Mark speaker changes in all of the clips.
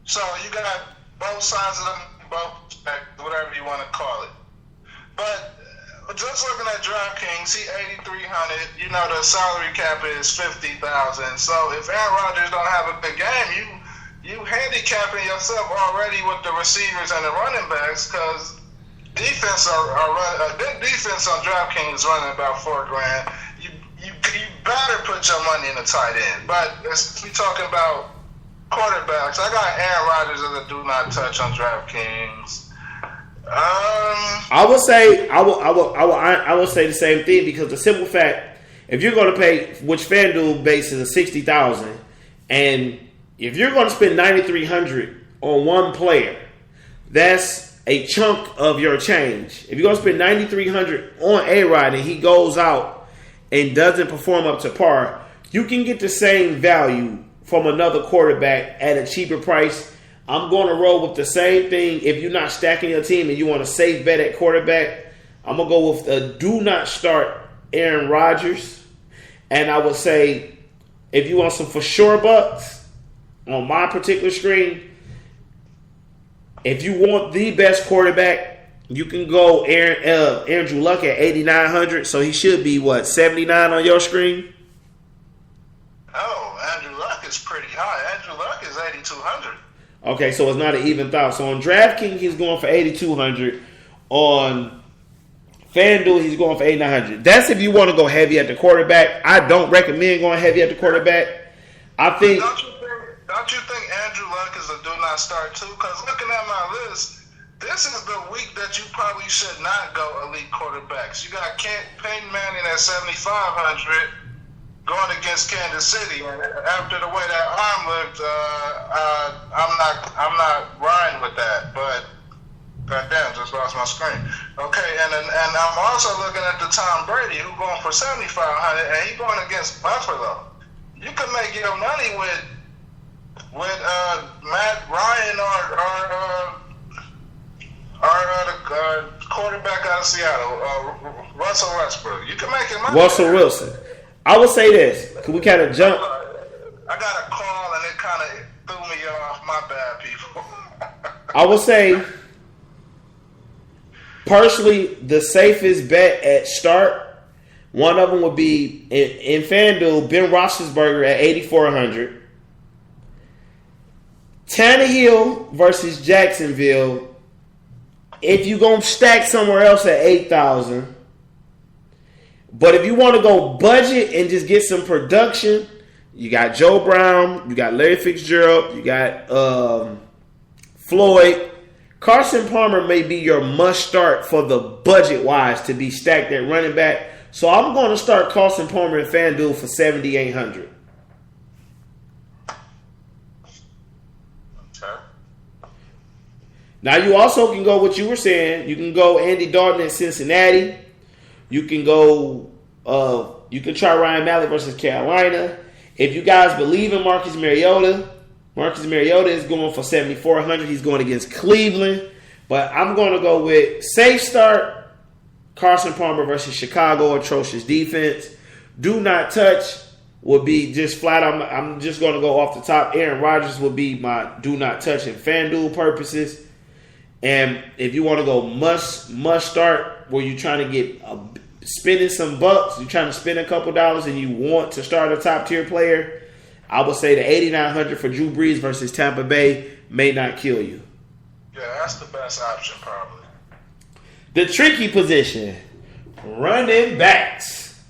Speaker 1: So you got both sides of them, both whatever you want to call it. But just looking at DraftKings, he 8,300. You know the salary cap is 50,000. So if Aaron Rodgers don't have a good game, you handicapping yourself already with the receivers and the running backs because defense a good defense on DraftKings is running about $4,000. You better put your money in the tight end. But let's be talking about quarterbacks. I got Aaron Rodgers as a do not touch on DraftKings.
Speaker 2: I will say the same thing because the simple fact, if you're going to pay, which FanDuel bases is 60,000, and if you're going to spend 9,300 on one player, that's a chunk of your change. If you're going to spend 9,300 on A-Rod and he goes out and doesn't perform up to par, you can get the same value from another quarterback at a cheaper price. I'm going to roll with the same thing. If you're not stacking your team and you want a safe bet at quarterback, I'm going to go with the do not start Aaron Rodgers. And I would say if you want some for sure bucks on my particular screen, if you want the best quarterback, you can go Andrew Luck at 8,900. So he should be, 79 on your screen?
Speaker 1: Oh, Andrew Luck is pretty high. Andrew Luck is 8,200.
Speaker 2: Okay, so it's not an even thought. So on DraftKings, he's going for 8,200. On FanDuel, he's going for 8,900. That's if you want to go heavy at the quarterback. I don't recommend going heavy at the quarterback. I think.
Speaker 1: Don't you think Andrew Luck is a do not start too? Because looking at my list, this is the week that you probably should not go elite quarterbacks. You got Peyton Manning at 7,500. Going against Kansas City, and after the way that arm looked, I'm not riding with that. But goddamn, just lost my screen. Okay, and I'm also looking at the Tom Brady who going for 7,500, and he going against Buffalo. You can make your money with Matt Ryan or the quarterback out of Seattle, Russell Westbrook. You can make your money.
Speaker 2: Russell Wilson. I will say this. Can we kind of jump?
Speaker 1: I got a call and it kind of threw me off. My bad, people.
Speaker 2: I will say, personally, the safest bet at start, one of them would be in FanDuel, Ben Roethlisberger at 8,400. Tannehill versus Jacksonville. If you're going to stack somewhere else at 8,000. But if you want to go budget and just get some production, you got Joe Brown, you got Larry Fitzgerald, you got Floyd. Carson Palmer may be your must start for the budget wise to be stacked at running back. So I'm going to start Carson Palmer in FanDuel for 7,800. Now you also can go what you were saying. You can go Andy Dalton in Cincinnati. You can go, you can try Ryan Mallett versus Carolina. If you guys believe in Marcus Mariota is going for 7,400. He's going against Cleveland. But I'm going to go with safe start, Carson Palmer versus Chicago, atrocious defense. Do not touch would be just flat. I'm just going to go off the top. Aaron Rodgers would be my do not touch in FanDuel purposes. And if you want to go must start, where you're trying to get spending some bucks, you're trying to spend a couple dollars, and you want to start a top tier player, I would say the 8,900 for Drew Brees versus Tampa Bay may not kill you.
Speaker 1: Yeah, that's the best option probably.
Speaker 2: The tricky position, running backs.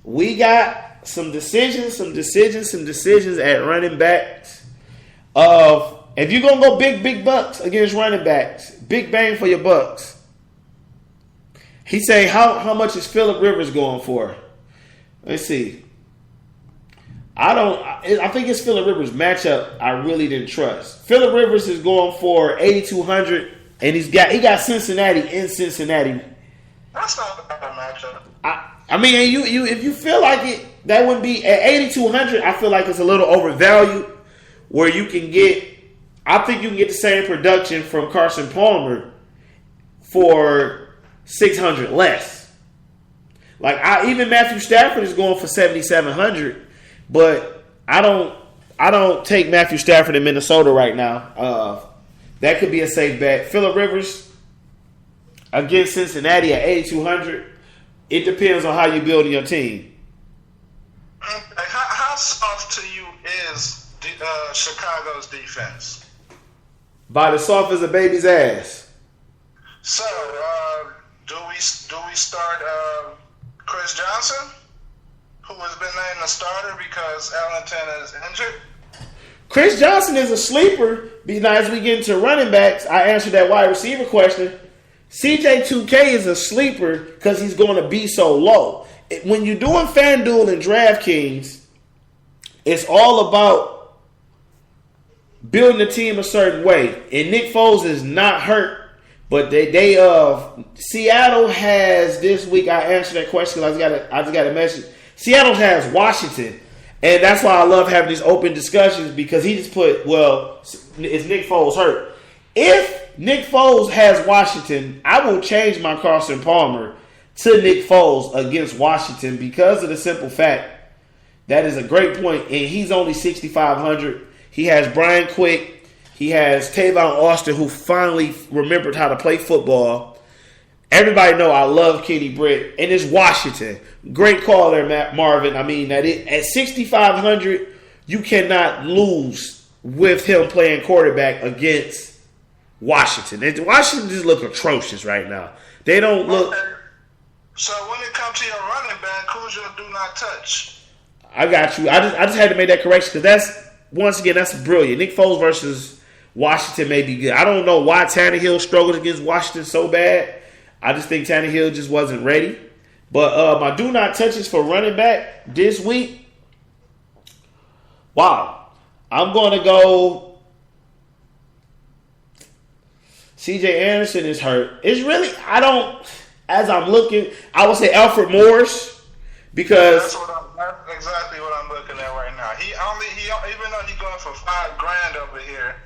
Speaker 2: We got some decisions at running backs. If you're going to go big bucks against running backs, big bang for your bucks. He say, how much is Phillip Rivers going for? Let's see. I think it's Phillip Rivers matchup I really didn't trust. Phillip Rivers is going for 8,200, and he got Cincinnati in Cincinnati.
Speaker 1: That's not a bad matchup.
Speaker 2: I mean, you if you feel like it, that would be at 8,200. I feel like it's a little overvalued. Where you can get, I think you can get the same production from Carson Palmer for 600 less. Like even Matthew Stafford is going for 7,700, but I I don't take Matthew Stafford in Minnesota right now. That could be a safe bet. Phillip Rivers against Cincinnati at 8,200. It depends on how you build your team.
Speaker 1: How soft to you is Chicago's defense?
Speaker 2: About as soft as a baby's ass.
Speaker 1: So, do we start Chris Johnson, who has been named the starter because Ellington is injured?
Speaker 2: Chris Johnson is a sleeper. As we get into running backs, I answered that wide receiver question. CJ2K is a sleeper because he's going to be so low. When you're doing FanDuel and DraftKings, it's all about building the team a certain way. And Nick Foles is not hurt, but Seattle has this week. I answered that question because I just got a message. Seattle has Washington, and that's why I love having these open discussions because he just put, well, is Nick Foles hurt? If Nick Foles has Washington, I will change my Carson Palmer to Nick Foles against Washington because of the simple fact that is a great point, and he's only 6,500. He has Brian Quick. He has Tavon Austin, who finally remembered how to play football. Everybody know I love Kenny Britt, and it's Washington. Great call there, Marvin. I mean, at 6,500, you cannot lose with him playing quarterback against Washington. And Washington just look atrocious right now. They don't look.
Speaker 1: So when it comes to your running back, who's your do not touch?
Speaker 2: I got you. I just had to make that correction because that's brilliant. Nick Foles versus Washington may be good. I don't know why Tannehill struggled against Washington so bad. I just think Tannehill just wasn't ready. But my do not touches for running back this week. Wow. I'm going to go. C.J. Anderson is hurt. It's really, as I'm looking, I would say Alfred Morris because
Speaker 1: that's exactly what I'm looking at right now. He even though he's going for $5,000 over here,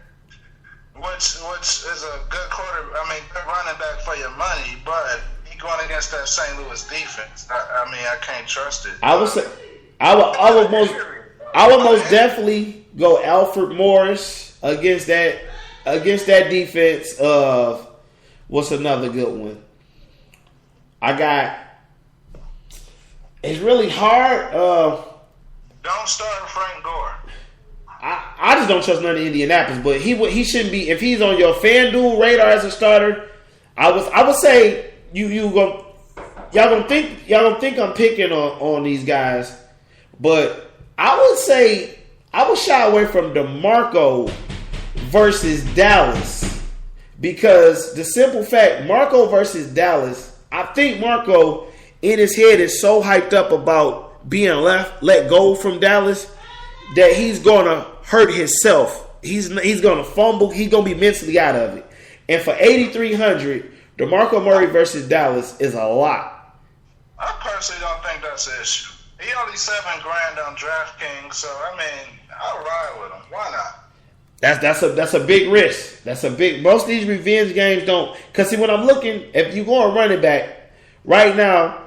Speaker 1: which is a good good running back for your money, but he going against that St. Louis defense. I can't trust it.
Speaker 2: I would say I would most definitely go Alfred Morris against that defense of what's another good one. It's really hard.
Speaker 1: Don't start Frank Gore.
Speaker 2: I just don't trust none of Indianapolis, but he shouldn't be if he's on your FanDuel radar as a starter. I would say y'all gonna think I'm picking on these guys, but I would say I would shy away from DeMarco versus Dallas because the simple fact Marco versus Dallas, I think Marco in his head is so hyped up about being let go from Dallas that he's gonna hurt himself. He's gonna fumble. He's gonna be mentally out of it. And for 8,300, DeMarco Murray versus Dallas is a lot.
Speaker 1: I personally don't think that's an issue. He only $7,000 on DraftKings, so I'll ride with him. Why not?
Speaker 2: That's a big risk. Most of these revenge games don't. Because see, when I'm looking, if you go on running back right now,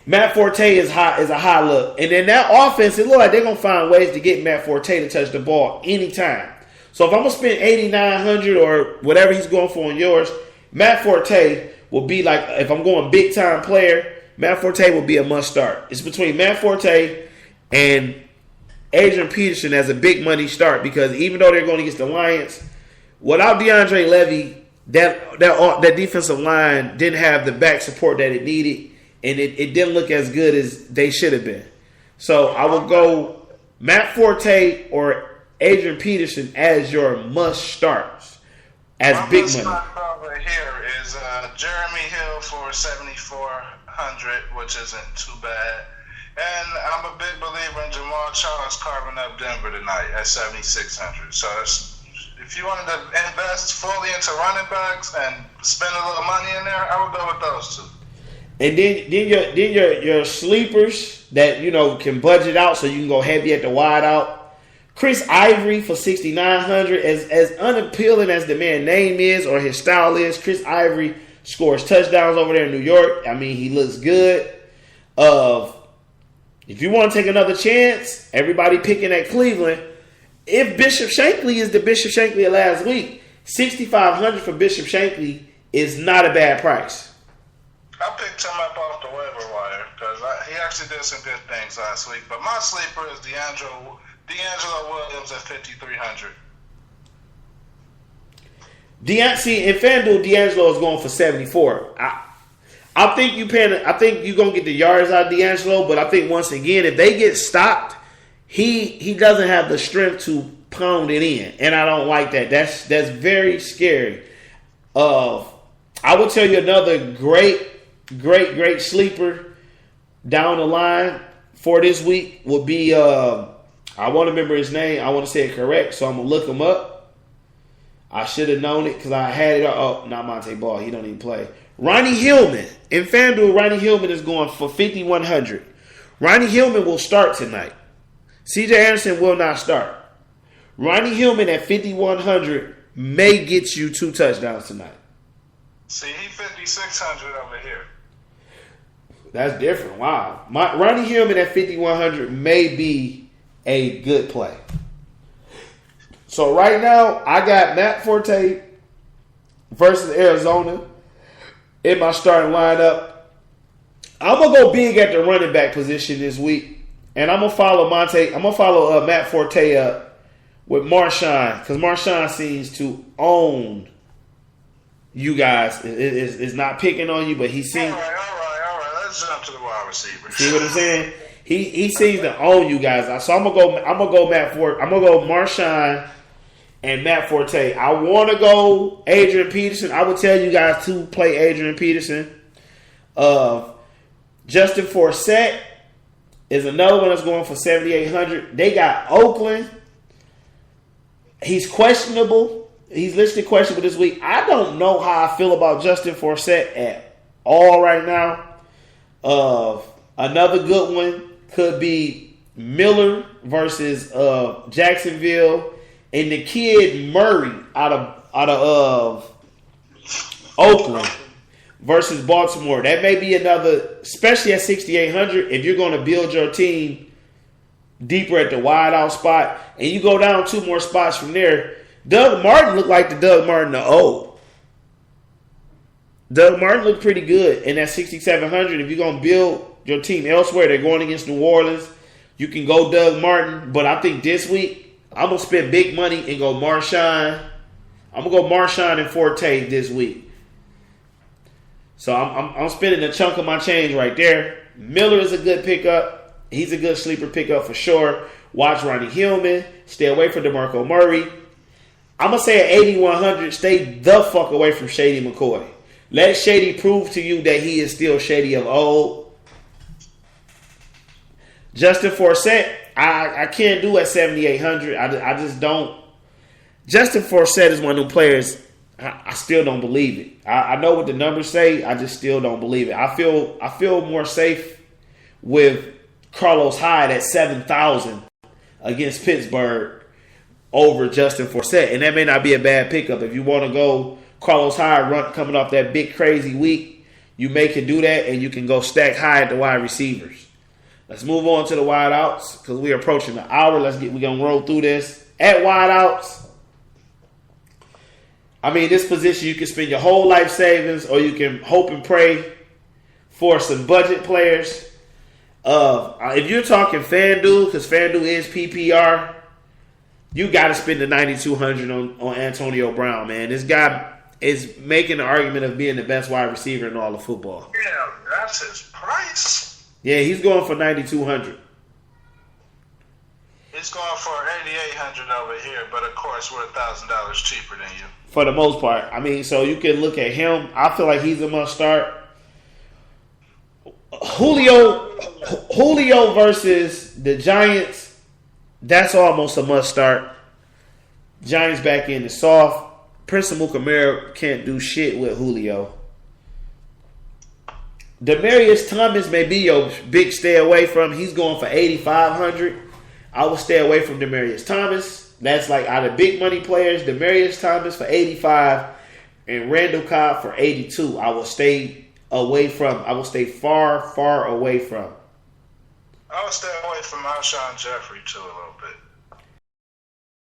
Speaker 2: Matt Forte is a high look. And then that offense, it looks like they're going to find ways to get Matt Forte to touch the ball anytime. So if I'm going to spend $8,900 or whatever he's going for on yours, Matt Forte will be like, if I'm going big time player, Matt Forte will be a must start. It's between Matt Forte and Adrian Peterson as a big money start because even though they're going against the Lions, without DeAndre Levy, that defensive line didn't have the back support that it needed. And it didn't look as good as they should have been. So I would go Matt Forte or Adrian Peterson as your must starts as big money.
Speaker 1: Over here is Jeremy Hill for 7,400, which isn't too bad. And I'm a big believer in Jamal Charles carving up Denver tonight at 7,600. So if you wanted to invest fully into running backs and spend a little money in there, I would go with those two.
Speaker 2: And then your sleepers that can budget out so you can go heavy at the wide out. Chris Ivory for 6,900. As unappealing as the man's name is or his style is, Chris Ivory scores touchdowns over there in New York. He looks good. If you want to take another chance, everybody picking at Cleveland. if Bishop Shankly is the Bishop Shankly of last week, $6,500 for Bishop Shankly is not a bad price.
Speaker 1: I picked him up off the waiver wire because he actually did some good things last week. But my sleeper is D'Angelo Williams at 5,300.
Speaker 2: See, in FanDuel, D'Angelo is going for 74. I think you're gonna get the yards out of D'Angelo, but I think once again, if they get stopped, he doesn't have the strength to pound it in, and I don't like that. That's very scary. I will tell you another great sleeper down the line for this week would be I want to remember his name. I want to say it correct, so I'm gonna look him up. I should have known it because I had it. Oh, not Monte Ball. He don't even play. Ronnie Hillman. In FanDuel, Ronnie Hillman is going for 5,100. Ronnie Hillman will start tonight. C.J. Anderson will not start. Ronnie Hillman at 5,100 may get you 2 touchdowns tonight.
Speaker 1: See, he 5,600 over here.
Speaker 2: That's different. Wow. Ronnie Hillman at 5,100 may be a good play. So right now, I got Matt Forte versus Arizona in my starting lineup. I'm gonna go big at the running back position this week, and I'm gonna follow Matt Forte up with Marshawn because Marshawn seems to own you guys. Is not picking on you, but he seems.
Speaker 1: All right. Let's jump to the wide receiver.
Speaker 2: See what I'm saying? He seems to own you guys. So I'm gonna go Matt Forte. I'm gonna go Marshawn and Matt Forte. I want to go Adrian Peterson. I would tell you guys to play Adrian Peterson. Justin Forsett is another one that's going for 7,800. They got Oakland. He's questionable. He's listed questionable this week. I don't know how I feel about Justin Forsett at all right now. Another good one could be Miller versus Jacksonville. And the kid Murray out of Oakland versus Baltimore. That may be another, especially at 6,800, if you're going to build your team deeper at the wide out spot, and you go down 2 more spots from there. Doug Martin looked like the Doug Martin of old. Doug Martin looked pretty good. And at 6,700, if you're going to build your team elsewhere, they're going against New Orleans, you can go Doug Martin. But I think this week, I'm going to spend big money and go Marshawn. I'm going to go Marshawn and Forte this week. So I'm spending a chunk of my change right there. Miller is a good pickup. He's a good sleeper pickup for sure. Watch Ronnie Hillman. Stay away from DeMarco Murray. I'm going to say at 8,100, stay the fuck away from Shady McCoy. Let Shady prove to you that he is still Shady of old. Justin Forsett, I can't do at 7,800. I just don't. Justin Forsett is one of them players. I still don't believe it. I know what the numbers say. I just still don't believe it. I feel more safe with Carlos Hyde at 7,000 against Pittsburgh over Justin Forsett, and that may not be a bad pickup if you want to go Carlos Hyde coming off that big crazy week. You may can do that, and you can go stack high at the wide receivers. Let's move on to the wide outs because we're approaching the hour. We're gonna roll through this at wide outs. I mean, this position you can spend your whole life savings, or you can hope and pray for some budget players. If you're talking FanDuel, because FanDuel is PPR, you got to spend the $9,200 on Antonio Brown, man. This guy is making the argument of being the best wide receiver in all of football.
Speaker 1: Yeah, that's his price.
Speaker 2: Yeah, he's going for $9,200.
Speaker 1: He's going for $8,800 over here, but of course we're $1,000 cheaper than you.
Speaker 2: For the most part. I mean, so you can look at him. I feel like he's a must start. Julio versus the Giants, that's almost a must start. Giants back in the soft. Prince Amukamara can't do shit with Julio. Demaryius Thomas may be your big stay away from. He's going for $8,500. I will stay away from Demaryius Thomas. That's like out of big money players. Demaryius Thomas for $85 and Randall Cobb for $82. I will stay away from. I will stay far, far away from.
Speaker 1: I will stay away from Alshon Jeffrey too a little